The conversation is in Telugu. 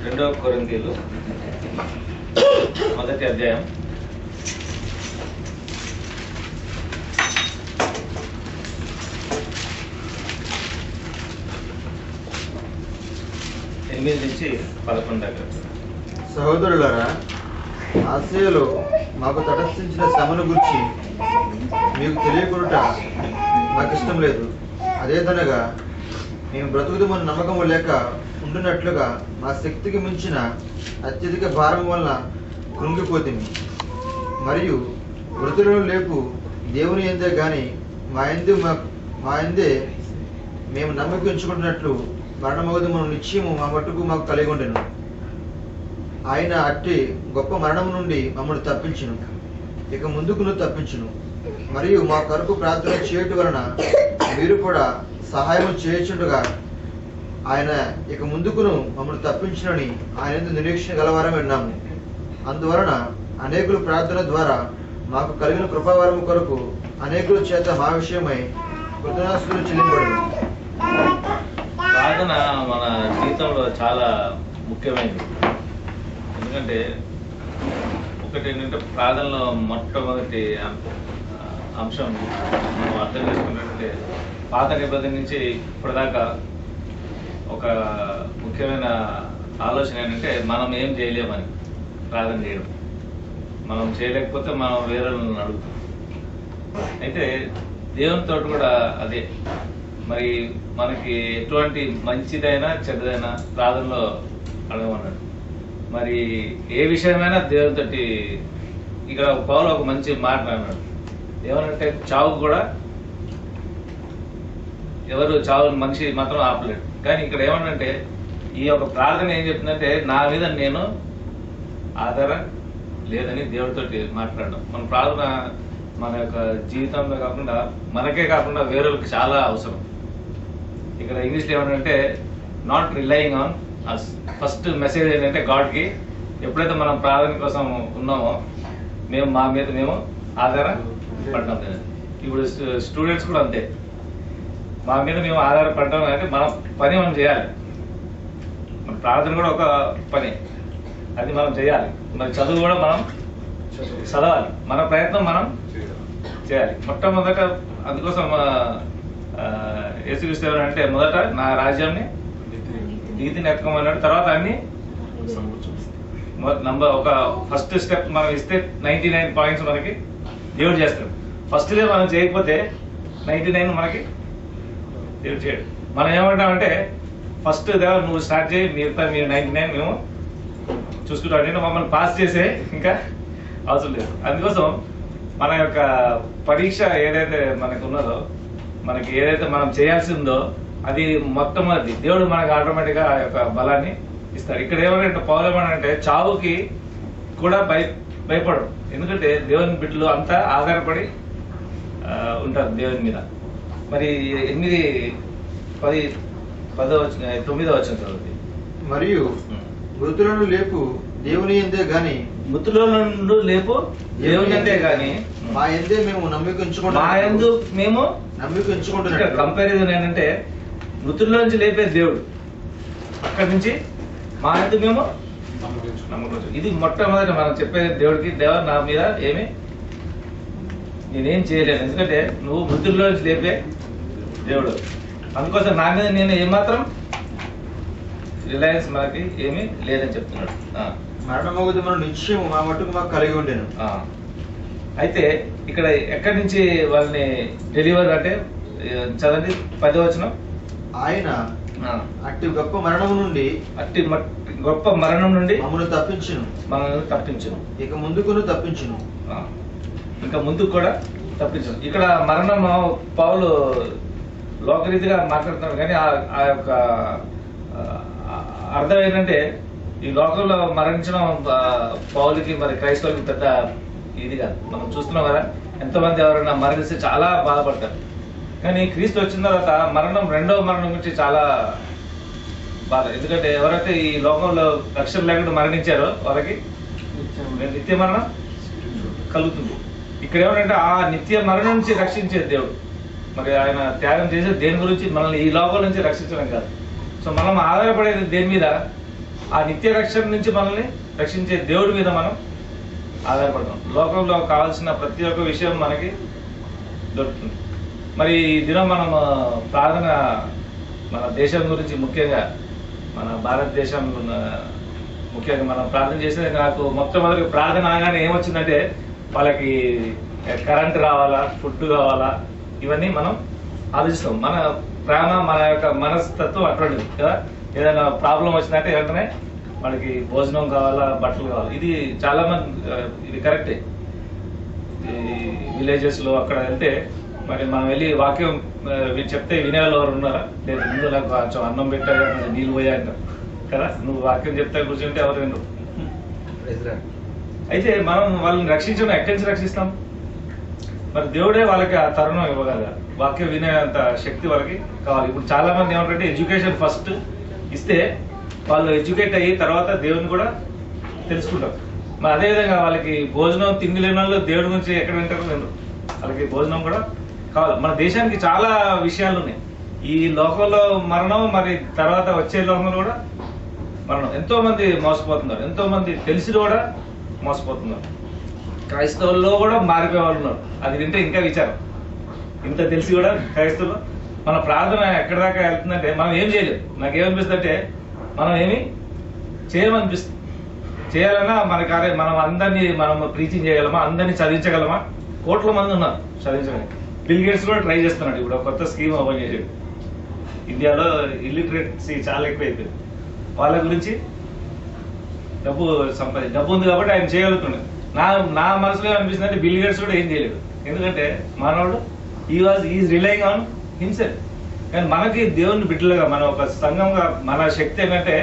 రెండవ కొరింథీయులు మొదటి అధ్యాయం 8 నుంచి 11 దాకా. సహోదరులారా, ఆసియాలో మాకు తటస్థించిన శ్రమను గురించి మీకు తెలియకుండా నాకు ఇష్టం లేదు. అదేదనగా మేము బ్రతుకుదమని నమ్మకం లేక ఉంటున్నట్లుగా మా శక్తికి మించిన అత్యధిక భారం వలన కృంగిపోతుంది. మరియు మృతులను లేపు దేవుని ఎందే గాని మా ఎందే మేము నమ్మకం ఉంచుకుంటున్నట్లు మరణమగుదమను నిశ్చయము మా మట్టుకు మాకు కలిగి ఉండెను. ఆయన అట్టి గొప్ప మరణం నుండి మమ్మల్ని తప్పించును, ఇక ముందుకును తప్పించును. మరియు మా కొరకు ప్రార్థన చేయటం వలన మీరు కూడా సహాయం చేయుచుండగా ఆయన ఇక ముందుకును మమ్మల్ని తప్పించునని ఆయన నిరీక్షణ గలవారం విన్నాము. అందువలన అనేకుల ప్రార్థన ద్వారా మాకు కలిగిన కృపావరం కొరకు అనేకుల చేత మా విషయమై కృతజ్ఞతాస్తుతులు చెల్లింపబడును. ప్రార్థన మన జీవితంలో చాలా ముఖ్యమైనది. ఎందుకంటే ఒకటి ఏంటంటే ప్రార్థనలో మొట్టమొదటి అంశం మనం అర్థం చేసుకున్నట్టే పాత నిబంధన నుంచి ఇప్పటిదాకా ఒక ముఖ్యమైన ఆలోచన ఏంటంటే మనం ఏం చేయలేమని ప్రార్థన చేయడం. మనం చేయలేకపోతే మనం వేరే అడుగుతాం. అయితే దేవునితో కూడా అదే, మరి మనకి ఎటువంటి మంచిదైనా చెడ్డదైనా ప్రార్థనలో అడగమన్నాడు. మరి ఏ విషయమైనా దేవునితోటి ఇక్కడ పౌలు ఒక మంచి మాట అన్నాడు. ఏమనంటే చావు కూడా ఎవరు చావు మనిషి మాత్రం ఆపలేడు. కానీ ఇక్కడ ఏమన్నంటే ఈ యొక్క ప్రార్థన ఏం చెప్తుందంటే నా మీద నేను ఆధారం లేదని దేవుడితోటి మాట్లాడడం. మన ప్రార్థన మన యొక్క జీవితంలో కాకుండా మనకే కాకుండా వేరేలకు చాలా అవసరం. ఇక్కడ ఇంగ్లీష్లో ఏమంటే not relying on us. First message ఏంటంటే గాడ్కి ఎప్పుడైతే మనం ప్రార్థన కోసం ఉన్నామో మా మీద మేము ఆధారపడ్డాం. ఇప్పుడు స్టూడెంట్స్ కూడా అంతే, మా మీద మేము ఆధారపడ్డాం అంటే మన పని మనం చేయాలి. మన ప్రార్థన కూడా ఒక పని, అది మనం చేయాలి. మరి చదువు కూడా మనం చదవాలి, మన ప్రయత్నం మనం చేయాలి. మొట్టమొదట అందుకోసం యేసుక్రీస్తు అంటే మొదట నా రాజ్యాన్ని నీతిని ఎత్తుకోమన్నాడు. తర్వాత అన్ని ఒక ఫస్ట్ స్టెప్ మనం ఇస్తే 99 పాయింట్స్ మనకి దేవుడు చేస్తాడు. ఫస్ట్లే మనం చేయకపోతే 99 మనకి దేవుడు చేయడు. మనం ఏమంటామంటే ఫస్ట్ దేవ నువ్వు స్టార్ట్ చేయి, మిగతా మీరు 99 మేము చూసుకుంటాం. నేను మమ్మల్ని పాస్ చేసే ఇంకా అవసరం లేదు. అందుకోసం మన యొక్క పరీక్ష ఏదైతే మనకు ఉన్నదో, మనకి ఏదైతే మనం చేయాల్సి ఉందో అది మొట్టమొదటి దేవుడు మనకు ఆటోమేటిక్గా ఆ యొక్క బలాన్ని ఇస్తాడు. ఇక్కడ ఏమంటే పౌలు ఏమనంటే చావుకి కూడా భయపడరు. ఎందుకంటే దేవుని బిడ్డలు అంతా ఆధారపడి ఉంటారు దేవుని మీద. మరి 8, 10, 9 వచ్చిన తర్వాత మరియు మృతులను లేపు దేవుని ఎందే గాని మృతులను లేపు దేవుని ఎందే గాని మా ఎందే మేము నమ్మికుంచుకుంటాం. మా యందు మేము నమ్మికుంచుకుంటున్నాం. కంపారిజన్ ఏంటంటే మృతుల్లో నుంచి లేపే దేవుడు, అక్కడి నుంచి మా యందు మేము నమ్మకం. ఇది మొట్టమొదటి మనం చెప్పేది దేవుడికి, దేవ నా మీద నేనేం చేయలేను, ఎందుకంటే నువ్వు మృతుల్లో నుంచి లేపే దేవుడు. అందుకోసం నా మీద నేను ఏమాత్రం రిలయన్స్ మనకి ఏమీ లేదని చెప్తున్నాడు. మరణమగుదు మనం నిశ్చయం మా మట్టుకు మాకు కలిగి ఉండేను. అయితే ఇక్కడ ఎక్కడి నుంచి వాళ్ళని డెలివర్ అంటే చదవండి 10వ వచనం. ఆయన అట్టి గొప్ప మరణం నుండి మనల్ని తప్పించును, ఇక ముందుకు తప్పించును. ఇంకా ముందుకు కూడా తప్పించును. ఇక్కడ మరణం పౌలు లోకరీతిగా మాట్లాడుతున్నాడు, కానీ ఆ యొక్క అర్థం ఏంటంటే ఈ లోకంలో మరణించడం పౌలుకి మరి క్రైస్తవులకి పెద్ద ఇది కాదు. మనం చూస్తున్నాం కదా, ఎంతోమంది ఎవరైనా మరణిస్తే చాలా బాధపడతారు. కానీ క్రీస్తు వచ్చిన తర్వాత మరణం, రెండవ మరణం గురించి చాలా బాధ. ఎందుకంటే ఎవరైతే ఈ లోకంలో రక్షణ లేకుండా మరణించారో వాళ్ళకి నిత్య మరణం కలుగుతుంది. ఇక్కడ ఏమంటే ఆ నిత్య మరణం నుంచి రక్షించే దేవుడు. మరి ఆయన త్యాగం చేసే దేని గురించి? మనల్ని ఈ లోకం నుంచి రక్షించడం కాదు. సో మనం ఆధారపడేది దేని మీద? ఆ నిత్య రక్షణ నుంచి మనల్ని రక్షించే దేవుడి మీద మనం ఆధారపడతాం. లోకంలో కావాల్సిన ప్రతి ఒక్క విషయం మనకి దొరుకుతుంది. మరి ఈ దినం మనం ప్రార్థన మన దేశం గురించి, ముఖ్యంగా మన భారతదేశం ముఖ్యంగా మనం ప్రార్థన చేసేది, నాకు మొట్టమొదటి ప్రార్థన అనగానే ఏమొచ్చిందంటే వాళ్ళకి కరెంట్ రావాలా, ఫుడ్ కావాలా, ఇవన్నీ మనం ఆలోచిస్తాం. మన ప్రేమ, మన యొక్క మనస్తత్వం అటువంటిది కదా. ఏదైనా ప్రాబ్లం వచ్చిందంటే వెంటనే మనకి భోజనం కావాలా, బట్టలు కావాలా. ఇది చాలా మంది ఇది కరెక్టే. ఈ విలేజెస్ లో అక్కడ వెళ్తే మరి మనం వెళ్ళి వాక్యం చెప్తే వినేవాళ్ళు ఎవరు ఉన్నారా? లేదు, ముందు నాకు కొంచెం అన్నం పెట్టా, నీళ్ళు పోయా అంటారు కదా. నువ్వు వాక్యం చెప్తే కూర్చుంటే ఎవరు వినరు. అయితే మనం వాళ్ళని రక్షించడం ఎక్కడి నుంచి రక్షిస్తాం? మరి దేవుడే వాళ్ళకి ఆ తరుణం ఇవ్వగలగాలి. వాక్యం వినేంత శక్తి వాళ్ళకి కావాలి. ఇప్పుడు చాలా మంది ఏమంటే ఎడ్యుకేషన్ ఫస్ట్ ఇస్తే వాళ్ళు ఎడ్యుకేట్ అయ్యి తర్వాత దేవుని కూడా తెలుసుకుంటారు. మరి అదేవిధంగా వాళ్ళకి భోజనం తిండి లేని వాళ్ళు దేవుడి గురించి ఎక్కడ వింటారు? లేదు, వాళ్ళకి భోజనం కూడా కావాలి. మన దేశానికి చాలా విషయాలు ఉన్నాయి. ఈ లోకంలో మరణం, మరి తర్వాత వచ్చే లోకంలో కూడా మరణం. ఎంతో మంది మోసపోతున్నారు, ఎంతో మంది తెలిసి కూడా మోసపోతున్నారు. క్రైస్తవుల్లో కూడా మారిపోయే వాళ్ళు ఉన్నారు. అది వింటే ఇంకా విచారం. ఇంత తెలిసి కూడా క్రైస్తవులు. మన ప్రార్థన ఎక్కడి దాకా వెళ్తుందంటే మనం ఏం చేయలేదు. నాకేమనిపిస్తుంది అంటే మనం ఏమి చేయమనిపిస్తుంది. చేయాలన్నా మన కార్యం మనం అందరినీ మనం ప్రీచింగ్ చేయగలమా? అందరినీ చదివించగలమా? కోట్ల మంది ఉన్నారు చదివించడానికి. బిల్ గేట్స్ కూడా ట్రై చేస్తున్నాడు. ఇప్పుడు కొత్త స్కీమ్ ఓపెన్ చేసాడు. ఇండియాలో ఇల్లిటరేసీ చాలా ఎక్కువైపోయింది. వాళ్ళ గురించి డబ్బు ఉంది కాబట్టి ఆయన చేయగలుగుతున్నాడు. నా మనసులో అనిపిస్తుంది అంటే బిల్ గేట్స్ కూడా ఏం చేయలేడు. ఎందుకంటే మనోడు ఈజ్ రిలయింగ్ ఆన్ హిమ్సెల్ఫ్. కానీ మనకి దేవుని బిడ్డలుగా, మన ఒక సంఘంగా మన శక్తి ఏంటంటే